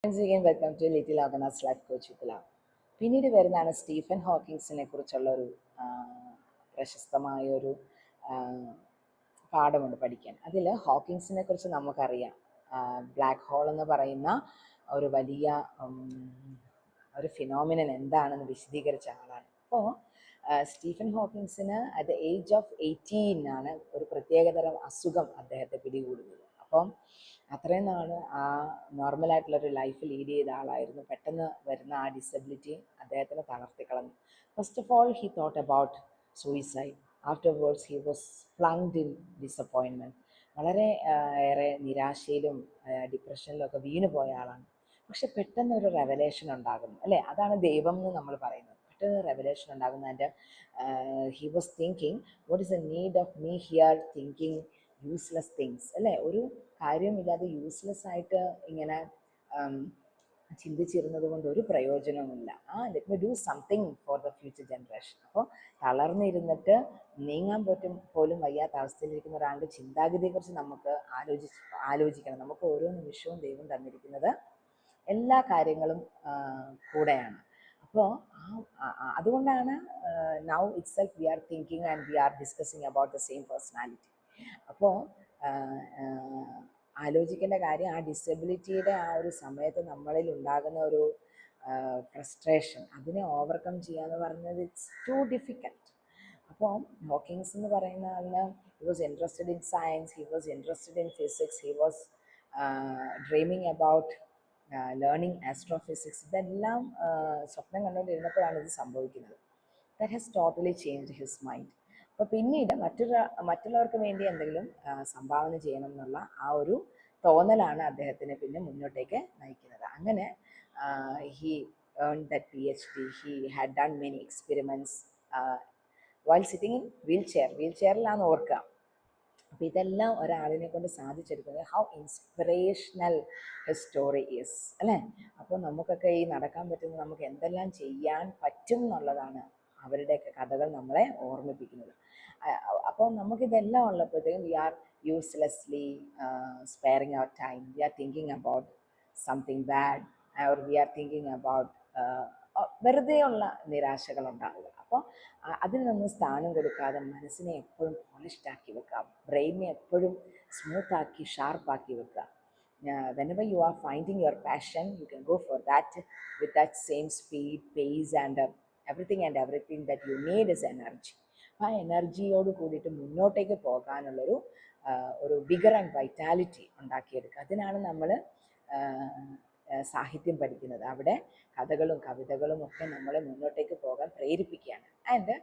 Once again, welcome to Little Agana's Life Coach with Love. പിന്നീട് വരുന്നതാണ് Stephen ഹോക്കിങ്സിനെ കുറിച്ചുള്ള ഒരു പ്രശസ്തമായ ഒരു പാഠമുണ്ട് പഠിക്കാൻ. അതിൽ ഹോക്കിങ്സിനെ കുറിച്ച് നമുക്കറിയാം. ബ്ലാക്ക് ഹോൾ എന്ന് പറയുന്ന ഒരു വലിയ ഒരു ഫിനോമിനൻ എന്താണെന്ന് വിശദീകരിച്ച ആളാണ്. അപ്പോൾ സ്റ്റീഫൻ ഹോക്കിങ്സിന് അറ്റ് ദ ഏജ് ഓഫ് 18 ആണ് ഒരു പ്രത്യേകതരം അസുഖം അദ്ദേഹത്തെ പിടികൂടുന്നത്. അപ്പം അത്രയും നാൾ ആ നോർമലായിട്ടുള്ളൊരു ലൈഫ് ലീഡ് ചെയ്ത ആളായിരുന്നു. പെട്ടെന്ന് വരുന്ന ആ ഡിസബിലിറ്റി അദ്ദേഹത്തിന് തളർത്തിക്കളഞ്ഞു. First of all he thought about suicide. Afterwards he was plunged in disappointment. വളരെ ഏറെ നിരാശയിലും ഡിപ്രഷനിലും ഒക്കെ വീണു പോയ ആളാണ്. പക്ഷെ പെട്ടെന്ന് ഒരു റെവലേഷൻ ഉണ്ടാകുന്നു, അല്ലേ? അതാണ് ദൈവം എന്ന് നമ്മൾ പറയുന്നത്. പെട്ടെന്ന് റെവലേഷൻ ഉണ്ടാകുന്നു. And he was thinking what is the need of me here thinking useless things, അല്ലേ? ഒരു കാര്യമില്ലാതെ യൂസ്ലെസ് ആയിട്ട് ഇങ്ങനെ ചിന്തിച്ചിരുന്നത് കൊണ്ട് ഒരു പ്രയോജനവുമില്ല. Let me do something for the future generation. അപ്പോൾ തളർന്നിരുന്നിട്ട് നീങ്ങാൻ പോലും വയ്യാത്ത അവസ്ഥയിലിരിക്കുന്ന ഒരാളുടെ ചിന്താഗതിയെക്കുറിച്ച് നമുക്ക് ആലോചിക്കണം. നമുക്ക് ഓരോ നിമിഷവും ദൈവം തന്നിരിക്കുന്നത് എല്ലാ കാര്യങ്ങളും കൂടെയാണ്. അപ്പോൾ അതുകൊണ്ടാണ് now it self we are thinking and we R discussing about the same personality. അപ്പോൾ ആലോചിക്കേണ്ട കാര്യം, ആ ഡിസബിലിറ്റിയുടെ ആ ഒരു സമയത്ത് നമ്മളിൽ ഉണ്ടാകുന്ന ഒരു ഫ്രസ്ട്രേഷൻ, അതിനെ ഓവർകം ചെയ്യുക എന്ന് പറയുന്നത് ഇറ്റ്സ് ടു ഡിഫിക്കൽട്ട്. അപ്പോൾ ഹോക്കിങ്സ് എന്ന് പറയുന്ന ആളിന് he was interested in science, he was interested in physics, he was dreaming about learning astrophysics. ഇതെല്ലാം സ്വപ്നം കണ്ടുകൊണ്ടിരുന്നപ്പോഴാണ് ഇത് സംഭവിക്കുന്നത്. That has totally changed his mind. അപ്പോൾ പിന്നീട് മറ്റുള്ളവർക്ക് വേണ്ടി എന്തെങ്കിലും സംഭാവന ചെയ്യണം എന്നുള്ള ആ ഒരു തോന്നലാണ് അദ്ദേഹത്തിന് പിന്നെ മുന്നോട്ടേക്ക് നയിക്കുന്നത്. അങ്ങനെ he earned that PhD. He had done many experiments while sitting in വീൽചെയറിലാണ് ഓർക്കുക. അപ്പോൾ ഇതെല്ലാം ഒരാളിനെ കൊണ്ട് സാധിച്ചെടുക്കുന്നത് how inspirational his story is, അല്ലേ? അപ്പോൾ നമുക്കൊക്കെ ഈ നടക്കാൻ പറ്റുന്ന, നമുക്ക് എന്തെല്ലാം ചെയ്യാൻ പറ്റും എന്നുള്ളതാണ് അവരുടെയൊക്കെ കഥകൾ നമ്മളെ ഓർമ്മിപ്പിക്കുന്നത്. അപ്പോൾ നമുക്കിതെല്ലാം ഉള്ളപ്പോഴത്തേക്കും we are uselessly sparing our time, we are thinking about something bad, or we are thinking about വെറുതെയുള്ള നിരാശകളുണ്ടാവുക. അപ്പോൾ അതിനൊന്നും സ്ഥാനം കൊടുക്കാതെ മനസ്സിനെ എപ്പോഴും പോളിഷ്ഡാക്കി വെക്കുക, ബ്രെയിനിനെ എപ്പോഴും സ്മൂത്താക്കി ഷാർപ്പാക്കി വെക്കുക. Whenever you are finding your passion, you can go for that with that same speed, pace and everything that you need is energy. ആ എനർജിയോട് കൂടിയിട്ട് മുന്നോട്ടേക്ക് പോകാനുള്ളൊരു ഒരു വിഗർ ആൻഡ് വൈറ്റാലിറ്റി ഉണ്ടാക്കിയെടുക്കുക. അതിനാണ് നമ്മൾ സാഹിത്യം പഠിക്കുന്നത്. അവിടെ കഥകളും കവിതകളും ഒക്കെ നമ്മളെ മുന്നോട്ടേക്ക് പോകാൻ പ്രേരിപ്പിക്കുകയാണ്. And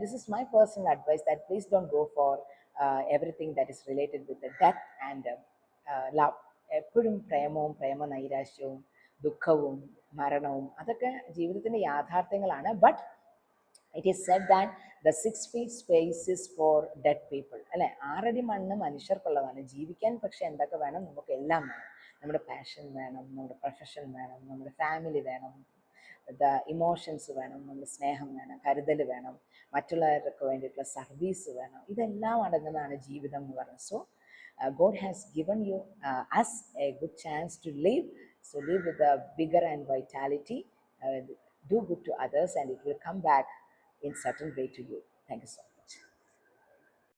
this is my personal advice that please don't go for everything that is related with death and love. എപ്പോഴും പ്രേമനൈരാശ്യവും ദുഃഖവും മരണവും അതൊക്കെ ജീവിതത്തിൻ്റെ യാഥാർത്ഥ്യങ്ങളാണ്. But it is said that the 6 feet space is for dead people, അല്ലേ? 6 അടി മണ്ണ് മനുഷ്യർക്കുള്ളതാണ്. ജീവിക്കാൻ പക്ഷെ എന്തൊക്കെ വേണം? നമുക്ക് എല്ലാം വേണം. നമ്മുടെ പാഷൻ വേണം, നമ്മുടെ പ്രൊഫഷൻ വേണം, നമ്മുടെ ഫാമിലി വേണം, ഇമോഷൻസ് വേണം, നമ്മുടെ സ്നേഹം വേണം, കരുതൽ വേണം, മറ്റുള്ളവർക്ക് വേണ്ടിയിട്ടുള്ള സർവീസ് വേണം. ഇതെല്ലാം അടങ്ങുന്നതാണ് ജീവിതം എന്ന് പറയുന്നത്. So God has given you us a good chance to live. So live with a vigor and vitality. Do good to others and it will come back in certain way to you. Thank you so much.